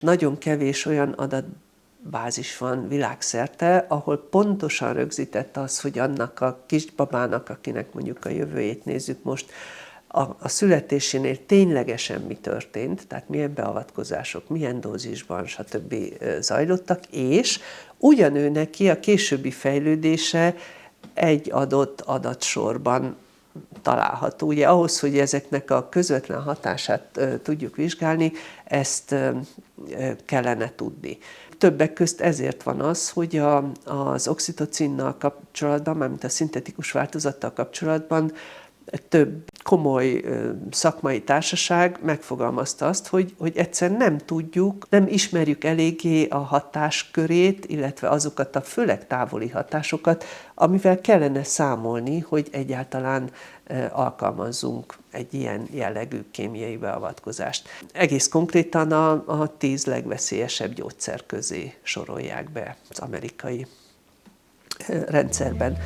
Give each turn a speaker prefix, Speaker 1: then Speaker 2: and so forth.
Speaker 1: Nagyon kevés olyan adatbázis van világszerte, ahol pontosan rögzített az, hogy annak a kisbabának, akinek mondjuk a jövőjét nézzük most, a születésénél ténylegesen mi történt, tehát milyen beavatkozások, milyen dózisban, stb. Zajlottak, és ugyanő neki a későbbi fejlődése egy adott adatsorban található. Ugye ahhoz, hogy ezeknek a közvetlen hatását tudjuk vizsgálni, ezt kellene tudni. Többek közt ezért van az, hogy az oxitocinnal kapcsolatban, mármint a szintetikus változattal kapcsolatban több komoly szakmai társaság megfogalmazta azt, hogy egyszerűen nem tudjuk, nem ismerjük eléggé a hatáskörét, illetve azokat a főleg távoli hatásokat, amivel kellene számolni, hogy egyáltalán alkalmazzunk egy ilyen jellegű kémiai beavatkozást. Egész konkrétan a 10 legveszélyesebb gyógyszer közé sorolják be az amerikai rendszerben.